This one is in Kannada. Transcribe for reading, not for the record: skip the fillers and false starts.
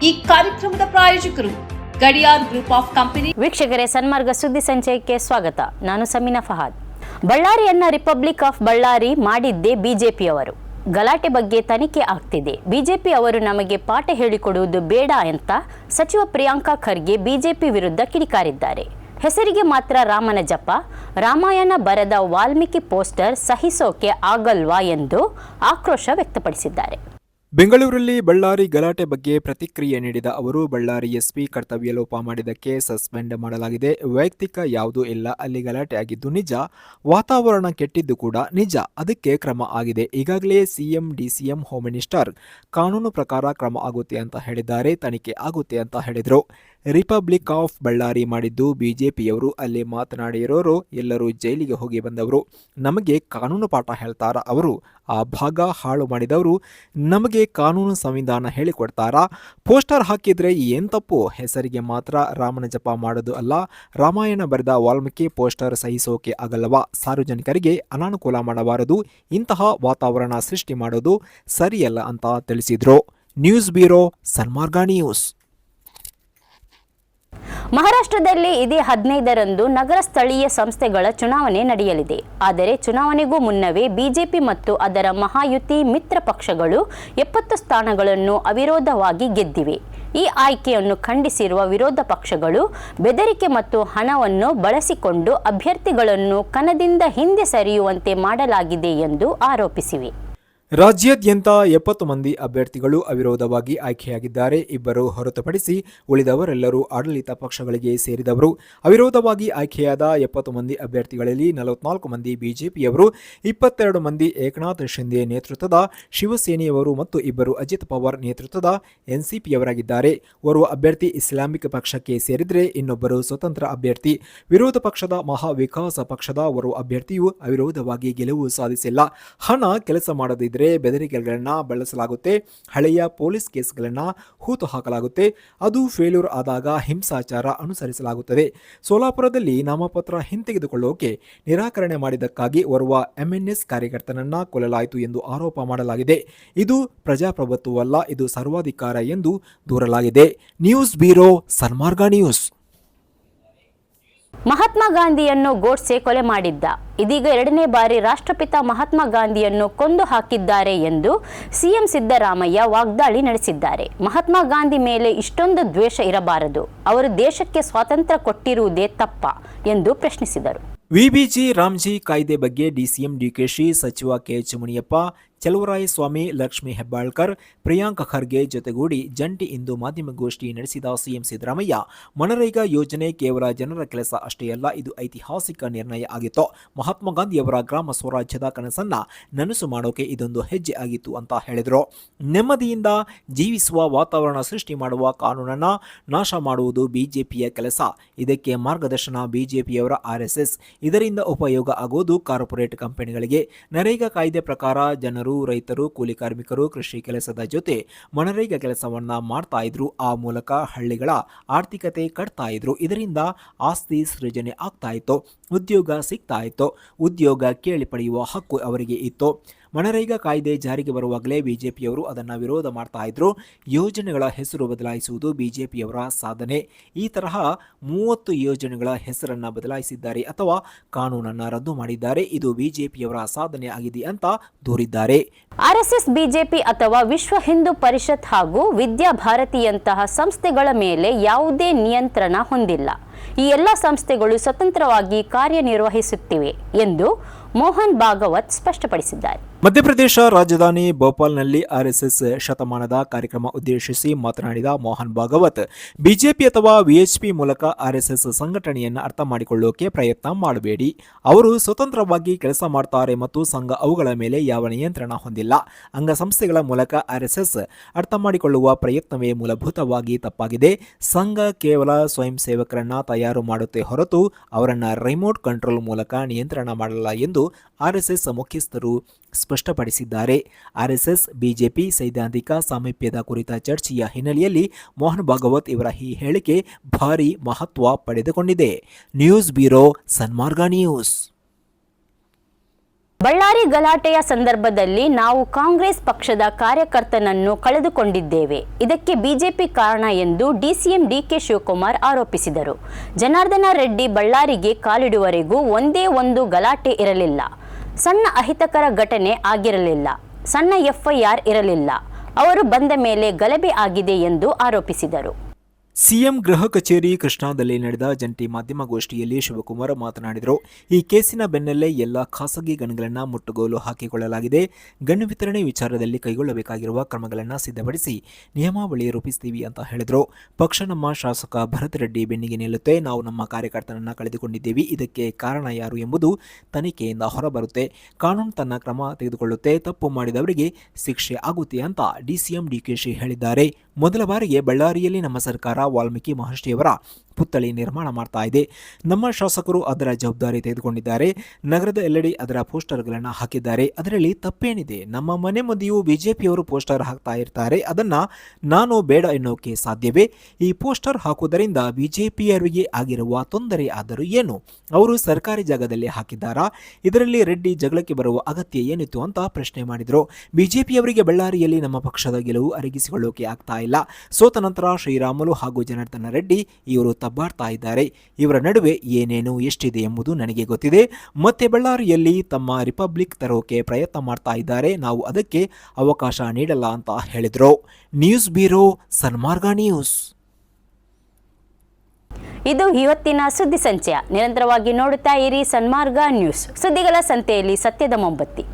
ಈ ಕಾರ್ಯಕ್ರಮದ ಪ್ರಾಯೋಜಕರು ಗಡಿಯಾರ್ ಗ್ರೂಪ್ ಆಫ್ ಕಂಪನಿ. ವೀಕ್ಷಕರೇ, ಸನ್ಮಾರ್ಗ ಸುದ್ದಿ ಸಂಚಯಕ್ಕೆ ಸ್ವಾಗತ. ನಾನು Samina Fahad. ಬಳ್ಳಾರಿಯನ್ನ republic of Ballari ಮಾಡಿದ್ದೇ ಬಿಜೆಪಿಯವರು. ಗಲಾಟೆ ಬಗ್ಗೆ ತನಿಖೆ ಆಗ್ತಿದೆ. ಬಿಜೆಪಿ ಅವರು ನಮಗೆ ಪಾಠ ಹೇಳಿಕೊಡುವುದು ಬೇಡ ಅಂತ ಸಚಿವ ಪ್ರಿಯಾಂಕಾ ಖರ್ಗೆ ಬಿಜೆಪಿ ವಿರುದ್ಧ ಕಿಡಿಕಾರಿದ್ದಾರೆ. ಹೆಸರಿಗೆ ಮಾತ್ರ ರಾಮನ ಜಪ, ರಾಮಾಯಣ ಬರೆದ ವಾಲ್ಮೀಕಿ ಪೋಸ್ಟರ್ ಸಹಿಸೋಕೆ ಆಗಲ್ವಾ ಎಂದು ಆಕ್ರೋಶ ವ್ಯಕ್ತಪಡಿಸಿದ್ದಾರೆ. ಬೆಂಗಳೂರಲ್ಲಿ ಬಳ್ಳಾರಿ ಗಲಾಟೆ ಬಗ್ಗೆ ಪ್ರತಿಕ್ರಿಯೆ ನೀಡಿದ ಅವರು, ಬಳ್ಳಾರಿ ಎಸ್ಪಿ ಕರ್ತವ್ಯ ಲೋಪ ಮಾಡಿದ್ದಕ್ಕೆ ಸಸ್ಪೆಂಡ್ ಮಾಡಲಾಗಿದೆ. ವೈಯಕ್ತಿಕ ಯಾವುದೂ ಇಲ್ಲ. ಅಲ್ಲಿ ಗಲಾಟೆ ಆಗಿದ್ದು ನಿಜ, ವಾತಾವರಣ ಕೆಟ್ಟಿದ್ದು ಕೂಡ ನಿಜ. ಅದಕ್ಕೆ ಕ್ರಮ ಆಗಿದೆ. ಈಗಾಗಲೇ ಸಿಎಂ, ಡಿಸಿಎಂ, ಹೋಮ್ ಮಿನಿಸ್ಟರ್ ಕಾನೂನು ಪ್ರಕಾರ ಕ್ರಮ ಆಗುತ್ತೆ ಅಂತ ಹೇಳಿದ್ದಾರೆ. ತನಿಖೆ ಆಗುತ್ತೆ ಅಂತ ಹೇಳಿದರು. ರಿಪಬ್ಲಿಕ್ ಆಫ್ ಬಳ್ಳಾರಿ ಮಾಡಿದ್ದು ಬಿಜೆಪಿಯವರು. ಅಲ್ಲಿ ಮಾತನಾಡಿರೋರು ಎಲ್ಲರೂ ಜೈಲಿಗೆ ಹೋಗಿ ಬಂದವರು. ನಮಗೆ ಕಾನೂನು ಪಾಠ ಹೇಳ್ತಾರ ಅವರು? ಆ ಭಾಗ ಹಾಳು ಮಾಡಿದವರು ನಮಗೆ ಕಾನೂನು ಸಂವಿಧಾನ ಹೇಳಿಕೊಡ್ತಾರಾ? ಪೋಸ್ಟರ್ ಹಾಕಿದ್ರೆ ಏನ್ ತಪ್ಪು? ಹೆಸರಿಗೆ ಮಾತ್ರ ರಾಮನ ಜಪ ಮಾಡೋದು ಅಲ್ಲ. ರಾಮಾಯಣ ಬರೆದ ವಾಲ್ಮೀಕಿ ಪೋಸ್ಟರ್ ಸಹಿಸೋಕೆ ಆಗಲ್ಲವಾ? ಸಾರ್ವಜನಿಕರಿಗೆ ಅನಾನುಕೂಲ ಮಾಡಬಾರದು. ಇಂತಹ ವಾತಾವರಣ ಸೃಷ್ಟಿ ಮಾಡೋದು ಸರಿಯಲ್ಲ ಅಂತ ತಿಳಿಸಿದ್ರು. News bureau, Sanmarga news. ಮಹಾರಾಷ್ಟ್ರದಲ್ಲಿ ಇದೇ 15ರಂದು ನಗರ ಸ್ಥಳೀಯ ಸಂಸ್ಥೆಗಳ ಚುನಾವಣೆ ನಡೆಯಲಿದೆ. ಆದರೆ ಚುನಾವಣೆಗೂ ಮುನ್ನವೇ ಬಿಜೆಪಿ ಮತ್ತು ಅದರ ಮಹಾಯುತಿ ಮಿತ್ರ ಪಕ್ಷಗಳು 70 ಸ್ಥಾನಗಳನ್ನು ಅವಿರೋಧವಾಗಿ ಗೆದ್ದಿವೆ. ಈ ಆಯ್ಕೆಯನ್ನು ಖಂಡಿಸಿರುವ ವಿರೋಧ ಪಕ್ಷಗಳು ಬೆದರಿಕೆ ಮತ್ತು ಹಣವನ್ನು ಬಳಸಿಕೊಂಡು ಅಭ್ಯರ್ಥಿಗಳನ್ನು ಕಣದಿಂದ ಹಿಂದೆ ಸರಿಯುವಂತೆ ಮಾಡಲಾಗಿದೆ ಎಂದು ಆರೋಪಿಸಿವೆ. ರಾಜ್ಯಾದ್ಯಂತ 70 ಮಂದಿ ಅಭ್ಯರ್ಥಿಗಳು ಅವಿರೋಧವಾಗಿ ಆಯ್ಕೆಯಾಗಿದ್ದಾರೆ. ಇಬ್ಬರು ಹೊರತುಪಡಿಸಿ ಉಳಿದವರೆಲ್ಲರೂ ಆಡಳಿತ ಪಕ್ಷಗಳಿಗೆ ಸೇರಿದವರು. ಅವಿರೋಧವಾಗಿ ಆಯ್ಕೆಯಾದ 70 ಮಂದಿ ಅಭ್ಯರ್ಥಿಗಳಲ್ಲಿ 44 ಮಂದಿ ಬಿಜೆಪಿಯವರು, 22 ಮಂದಿ ಏಕನಾಥ್ ಶಿಂದೆ ನೇತೃತ್ವದ ಶಿವಸೇನೆಯವರು ಮತ್ತು ಇಬ್ಬರು ಅಜಿತ್ ಪವಾರ್ ನೇತೃತ್ವದ ಎನ್ಸಿಪಿಯವರಾಗಿದ್ದಾರೆ. ಓರ್ವ ಅಭ್ಯರ್ಥಿ ಇಸ್ಲಾಮಿಕ್ ಪಕ್ಷಕ್ಕೆ ಸೇರಿದರೆ ಇನ್ನೊಬ್ಬರು ಸ್ವತಂತ್ರ ಅಭ್ಯರ್ಥಿ. ವಿರೋಧ ಪಕ್ಷದ ಮಹಾ ವಿಕಾಸ ಪಕ್ಷದ ಓರ್ವ ಅಭ್ಯರ್ಥಿಯು ಅವಿರೋಧವಾಗಿ ಗೆಲುವು ಸಾಧಿಸಿಲ್ಲ. ಹಣ ಕೆಲಸ ಮಾಡದಿದ್ದರೆ ಬೆದರಿಕೆಗಳನ್ನ ಬಳಸಲಾಗುತ್ತೆ. ಹಳೆಯ ಪೊಲೀಸ್ ಕೇಸ್ಗಳನ್ನ ಹೂತು ಹಾಕಲಾಗುತ್ತೆ. ಅದು ಫೇಲ್ಯೂರ್ ಆದಾಗ ಹಿಂಸಾಚಾರ ಅನುಸರಿಸಲಾಗುತ್ತದೆ. ಸೋಲಾಪುರದಲ್ಲಿ ನಾಮಪತ್ರ ಹಿಂತೆಗೆದುಕೊಳ್ಳೋಕೆ ನಿರಾಕರಣೆ ಮಾಡಿದ್ದಕ್ಕಾಗಿ ಓರ್ವ ಎಂಎನ್ಎಸ್ ಕಾರ್ಯಕರ್ತನನ್ನ ಕೊಲ್ಲಲಾಯಿತು ಎಂದು ಆರೋಪ ಮಾಡಲಾಗಿದೆ. ಇದು ಪ್ರಜಾಪ್ರಭುತ್ವವಲ್ಲ, ಇದು ಸರ್ವಾಧಿಕಾರ ಎಂದು ದೂರಲಾಗಿದೆ. News bureau, Sanmarga news. Mahatma ಗಾಂಧಿಯನ್ನು ಗೋಡ್ಸೆ ಕೊಲೆ ಮಾಡಿದ್ದ. ಇದೀಗ 2ನೇ ಬಾರಿ ರಾಷ್ಟ್ರಪಿತ ಮಹಾತ್ಮ ಗಾಂಧಿಯನ್ನು ಕೊಂದು ಹಾಕಿದ್ದಾರೆ ಎಂದು ಸಿಎಂ ಸಿದ್ದರಾಮಯ್ಯ ವಾಗ್ದಾಳಿ ನಡೆಸಿದ್ದಾರೆ. ಮಹಾತ್ಮ ಗಾಂಧಿ ಮೇಲೆ ಇಷ್ಟೊಂದು ದ್ವೇಷ ಇರಬಾರದು. ಅವರು ದೇಶಕ್ಕೆ ಸ್ವಾತಂತ್ರ್ಯ ಕೊಟ್ಟಿರುವುದೇ ತಪ್ಪ ಎಂದು ಪ್ರಶ್ನಿಸಿದರು. ವಿಬಿಜಿ ರಾಮ್ಜಿ ಕಾಯ್ದೆ ಬಗ್ಗೆ ಡಿಸಿಎಂ ಡಿಕೆಶಿ, ಸಚಿವ ಕೆಎಚ್ ಮುನಿಯಪ್ಪ, ಚಲುವರಾಯಸ್ವಾಮಿ, ಲಕ್ಷ್ಮೀ ಹೆಬ್ಬಾಳ್ಕರ್, ಪ್ರಿಯಾಂಕ ಖರ್ಗೆ ಜೊತೆಗೂಡಿ ಜಂಟಿ ಇಂದು ಮಾಧ್ಯಮಗೋಷ್ಠಿ ನಡೆಸಿದ ಸಿಎಂ ಸಿದ್ದರಾಮಯ್ಯ, ಮನರೇಗಾ ಯೋಜನೆ ಕೇವಲ ಜನರ ಕೆಲಸ ಅಷ್ಟೇ ಅಲ್ಲ, ಇದು ಐತಿಹಾಸಿಕ ನಿರ್ಣಯ ಆಗಿತ್ತು. ಮಹಾತ್ಮ ಗಾಂಧಿಯವರ ಗ್ರಾಮ ಸ್ವರಾಜ್ಯದ ಕನಸನ್ನ ನನಸು ಮಾಡೋಕೆ ಇದೊಂದು ಹೆಜ್ಜೆ ಆಗಿತ್ತು ಅಂತ ಹೇಳಿದರು. ನೆಮ್ಮದಿಯಿಂದ ಜೀವಿಸುವ ವಾತಾವರಣ ಸೃಷ್ಟಿ ಮಾಡುವ ಕಾನೂನನ್ನ ನಾಶ ಮಾಡುವುದು ಬಿಜೆಪಿಯ ಕೆಲಸ. ಇದಕ್ಕೆ ಮಾರ್ಗದರ್ಶನ ಬಿಜೆಪಿಯವರ ಆರ್ಎಸ್ಎಸ್. ಇದರಿಂದ ಉಪಯೋಗ ಆಗುವುದು ಕಾರ್ಪೊರೇಟ್ ಕಂಪನಿಗಳಿಗೆ. ನರೇಗಾ ಕಾಯ್ದೆ ಪ್ರಕಾರ ಜನರು, ರೈತರು, ಕೂಲಿ ಕಾರ್ಮಿಕರು ಕೃಷಿ ಕೆಲಸದ ಜೊತೆ ಮನರೇಗಾ ಕೆಲಸವನ್ನ ಮಾಡ್ತಾ ಇದ್ರು. ಆ ಮೂಲಕ ಹಳ್ಳಿಗಳ ಆರ್ಥಿಕತೆ ಕಟ್ತಾ ಇದ್ರು. ಇದರಿಂದ ಆಸ್ತಿ ಸೃಜನೆ ಆಗ್ತಾ ಇತ್ತು, ಉದ್ಯೋಗ ಸಿಗ್ತಾ ಇತ್ತು, ಉದ್ಯೋಗ ಕೇಳಿ ಪಡೆಯುವ ಹಕ್ಕು ಅವರಿಗೆ ಇತ್ತು. ಮನರೇಗಾ ಕಾಯ್ದೆ ಜಾರಿಗೆ ಬರುವಾಗಲೇ ಬಿಜೆಪಿಯವರು ಅದನ್ನು ವಿರೋಧ ಮಾಡ್ತಾ ಇದ್ರು. ಯೋಜನೆಗಳ ಹೆಸರು ಬದಲಾಯಿಸುವುದು ಬಿಜೆಪಿಯವರ ಸಾಧನೆ. ಈ ತರಹ 30 ಯೋಜನೆಗಳ ಹೆಸರನ್ನು ಬದಲಾಯಿಸಿದ್ದಾರೆ ಅಥವಾ ಕಾನೂನನ್ನು ರದ್ದು ಮಾಡಿದ್ದಾರೆ. ಇದು ಬಿಜೆಪಿಯವರ ಸಾಧನೆ ಆಗಿದೆ ಅಂತ ದೂರಿದ್ದಾರೆ. ಆರ್ಎಸ್ಎಸ್, ಬಿಜೆಪಿ ಅಥವಾ ವಿಶ್ವ ಹಿಂದೂ ಪರಿಷತ್ ಹಾಗೂ ವಿದ್ಯಾಭಾರತಿಯಂತಹ ಸಂಸ್ಥೆಗಳ ಮೇಲೆ ಯಾವುದೇ ನಿಯಂತ್ರಣ ಹೊಂದಿಲ್ಲ. ಈ ಎಲ್ಲ ಸಂಸ್ಥೆಗಳು ಸ್ವತಂತ್ರವಾಗಿ ಕಾರ್ಯನಿರ್ವಹಿಸುತ್ತಿವೆ ಎಂದು ಮೋಹನ್ ಭಾಗವತ್ ಸ್ಪಷ್ಟಪಡಿಸಿದ್ದಾರೆ. ಮಧ್ಯಪ್ರದೇಶ ರಾಜಧಾನಿ ಭೋಪಾಲ್ನಲ್ಲಿ ಆರ್ಎಸ್ಎಸ್ ಶತಮಾನದ ಕಾರ್ಯಕ್ರಮ ಉದ್ದೇಶಿಸಿ ಮಾತನಾಡಿದ ಮೋಹನ್ ಭಾಗವತ್, ಬಿಜೆಪಿ ಅಥವಾ ವಿಎಚ್ಪಿ ಮೂಲಕ ಆರ್ಎಸ್ಎಸ್ ಸಂಘಟನೆಯನ್ನು ಅರ್ಥ ಮಾಡಿಕೊಳ್ಳೋಕೆ ಪ್ರಯತ್ನ ಮಾಡಬೇಡಿ. ಅವರು ಸ್ವತಂತ್ರವಾಗಿ ಕೆಲಸ ಮಾಡ್ತಾರೆ ಮತ್ತು ಸಂಘ ಅವುಗಳ ಮೇಲೆ ಯಾವ ನಿಯಂತ್ರಣ ಹೊಂದಿಲ್ಲ. ಅಂಗಸಂಸ್ಥೆಗಳ ಮೂಲಕ ಆರ್ಎಸ್ಎಸ್ ಅರ್ಥ ಮಾಡಿಕೊಳ್ಳುವ ಪ್ರಯತ್ನವೇ ಮೂಲಭೂತವಾಗಿ ತಪ್ಪಾಗಿದೆ. ಸಂಘ ಕೇವಲ ಸ್ವಯಂ ಸೇವಕರನ್ನ ತಯಾರು ಮಾಡುತ್ತೆ ಹೊರತು ಅವರನ್ನ ರಿಮೋಟ್ ಕಂಟ್ರೋಲ್ ಮೂಲಕ ನಿಯಂತ್ರಣ ಮಾಡಲ್ಲ ಎಂದು ಆರ್ಎಸ್ಎಸ್ ಮುಖ್ಯಸ್ಥರು ಸ್ಪಷ್ಟಪಡಿಸಿದ್ದಾರೆ. ಆರ್ಎಸ್ಎಸ್ ಬಿಜೆಪಿ ಸೈದ್ಧಾಂತಿಕ ಸಾಮೀಪ್ಯದ ಕುರಿತ ಚರ್ಚೆಯ ಹಿನ್ನೆಲೆಯಲ್ಲಿ ಮೋಹನ್ ಭಾಗವತ್ ಇವರ ಈ ಹೇಳಿಕೆ ಭಾರಿ ಮಹತ್ವ ಪಡೆದುಕೊಂಡಿದೆ. News bureau, Sanmarga news. Ballari ಗಲಾಟೆಯ ಸಂದರ್ಭದಲ್ಲಿ ನಾವು ಕಾಂಗ್ರೆಸ್ ಪಕ್ಷದ ಕಾರ್ಯಕರ್ತನನ್ನು ಕಳೆದುಕೊಂಡಿದ್ದೇವೆ. ಇದಕ್ಕೆ ಬಿಜೆಪಿ ಕಾರಣ ಎಂದು ಡಿಸಿಎಂ ಡಿಕೆ ಶಿವಕುಮಾರ್ ಆರೋಪಿಸಿದರು. ಜನಾರ್ದನ ರೆಡ್ಡಿ ಬಳ್ಳಾರಿಗೆ ಕಾಲಿಡುವವರೆಗೂ ಒಂದೇ ಒಂದು ಗಲಾಟೆ ಇರಲಿಲ್ಲ. ಸಣ್ಣ ಅಹಿತಕರ ಘಟನೆ ಆಗಿರಲಿಲ್ಲ. ಸಣ್ಣ ಎಫ್ಐಆರ್ ಇರಲಿಲ್ಲ. ಅವರು ಬಂದ ಮೇಲೆ ಗಲಭೆ ಆಗಿದೆ ಎಂದು ಆರೋಪಿಸಿದರು. ಸಿಎಂ ಗೃಹ ಕಚೇರಿ ಕೃಷ್ಣಾದಲ್ಲಿ ನಡೆದ ಜಂಟಿ ಮಾಧ್ಯಮಗೋಷ್ಠಿಯಲ್ಲಿ ಶಿವಕುಮಾರ್ ಮಾತನಾಡಿದರು. ಈ ಕೇಸಿನ ಬೆನ್ನಲ್ಲೇ ಎಲ್ಲ ಖಾಸಗಿ ಗಣಿಗಳನ್ನು ಮುಟ್ಟುಗೋಲು ಹಾಕಿಕೊಳ್ಳಲಾಗಿದೆ. ಗಣಿ ವಿತರಣೆ ವಿಚಾರದಲ್ಲಿ ಕೈಗೊಳ್ಳಬೇಕಾಗಿರುವ ಕ್ರಮಗಳನ್ನು ಸಿದ್ಧಪಡಿಸಿ ನಿಯಮಾವಳಿ ರೂಪಿಸ್ತೀವಿ ಅಂತ ಹೇಳಿದರು. ಪಕ್ಷ ನಮ್ಮ ಶಾಸಕ ಭರತ್ ರೆಡ್ಡಿ ಬೆನ್ನಿಗೆ ನಿಲ್ಲುತ್ತೆ. ನಾವು ನಮ್ಮ ಕಾರ್ಯಕರ್ತನನ್ನು ಕಳೆದುಕೊಂಡಿದ್ದೇವೆ. ಇದಕ್ಕೆ ಕಾರಣ ಯಾರು ಎಂಬುದು ತನಿಖೆಯಿಂದ ಹೊರಬರುತ್ತೆ. ಕಾನೂನು ತನ್ನ ಕ್ರಮ ತೆಗೆದುಕೊಳ್ಳುತ್ತೆ. ತಪ್ಪು ಮಾಡಿದವರಿಗೆ ಶಿಕ್ಷೆ ಆಗುತ್ತೆ ಅಂತ ಡಿಸಿಎಂ ಡಿಕೆಶಿ ಹೇಳಿದ್ದಾರೆ. ಮೊದಲ ಬಾರಿಗೆ ಬಳ್ಳಾರಿಯಲ್ಲಿ ನಮ್ಮ ಸರ್ಕಾರ ವಾಲ್ಮೀಕಿ ಮಹರ್ಷಿಯವರ ಪುತ್ಥಳಿ ನಿರ್ಮಾಣ ಮಾಡ್ತಾ ಇದೆ. ನಮ್ಮ ಶಾಸಕರು ಅದರ ಜವಾಬ್ದಾರಿ ತೆಗೆದುಕೊಂಡಿದ್ದಾರೆ. ನಗರದ ಎಲ್ಲೆಡೆ ಅದರ ಪೋಸ್ಟರ್ಗಳನ್ನು ಹಾಕಿದ್ದಾರೆ. ಅದರಲ್ಲಿ ತಪ್ಪೇನಿದೆ? ನಮ್ಮ ಮನೆ ಮುಂದೆಯೂ ಬಿಜೆಪಿಯವರು ಪೋಸ್ಟರ್ ಹಾಕ್ತಾ ಇರ್ತಾರೆ. ಅದನ್ನ ನಾನು ಬೇಡ ಎನ್ನೋಕೆ ಸಾಧ್ಯವೇ? ಈ ಪೋಸ್ಟರ್ ಹಾಕುವುದರಿಂದ ಬಿಜೆಪಿಯವರಿಗೆ ಆಗಿರುವ ತೊಂದರೆ ಆದರೂ ಏನು? ಅವರು ಸರ್ಕಾರಿ ಜಾಗದಲ್ಲಿ ಹಾಕಿದ್ದಾರಾ? ಇದರಲ್ಲಿ ರೆಡ್ಡಿ ಜಗಳಕ್ಕೆ ಬರುವ ಅಗತ್ಯ ಏನಿತ್ತು ಅಂತ ಪ್ರಶ್ನೆ ಮಾಡಿದರು. ಬಿಜೆಪಿಯವರಿಗೆ ಬಳ್ಳಾರಿಯಲ್ಲಿ ನಮ್ಮ ಪಕ್ಷದ ಗೆಲುವು ಅರಗಿಸಿಕೊಳ್ಳೋಕೆ ಆಗ್ತಾ ಇಲ್ಲ. ಸೋತ ನಂತರ ಶ್ರೀರಾಮುಲು ಹಾಗೂ ಜನಾರ್ದನ ರೆಡ್ಡಿ ಇವರು ತಬ್ಬಾಡ್ತಾ ಇದ್ದಾರೆ. ಇವರ ನಡುವೆ ಏನೇನು ಎಷ್ಟಿದೆ ಎಂಬುದು ನನಗೆ ಗೊತ್ತಿದೆ. ಮತ್ತೆ ಬಳ್ಳಾರಿಯಲ್ಲಿ ತಮ್ಮ ರಿಪಬ್ಲಿಕ್ ತರೋಕೆ ಪ್ರಯತ್ನ ಮಾಡ್ತಾ ಇದ್ದಾರೆ. ನಾವು ಅದಕ್ಕೆ ಅವಕಾಶ ನೀಡಲ್ಲ ಅಂತ ಹೇಳಿದರು. News bureau, Sanmarga news. ಇದು ಇವತ್ತಿನ ಸುದ್ದಿ ಸಂಚಯ. ನಿರಂತರವಾಗಿ ನೋಡುತ್ತಾ ಇರಿ ಸನ್ಮಾರ್ಗ ನ್ಯೂಸ್. ಸುದ್ದಿಗಳ ಸಂತೆಯಲ್ಲಿ ಸತ್ಯದ ಮೊಂಬತ್ತಿ.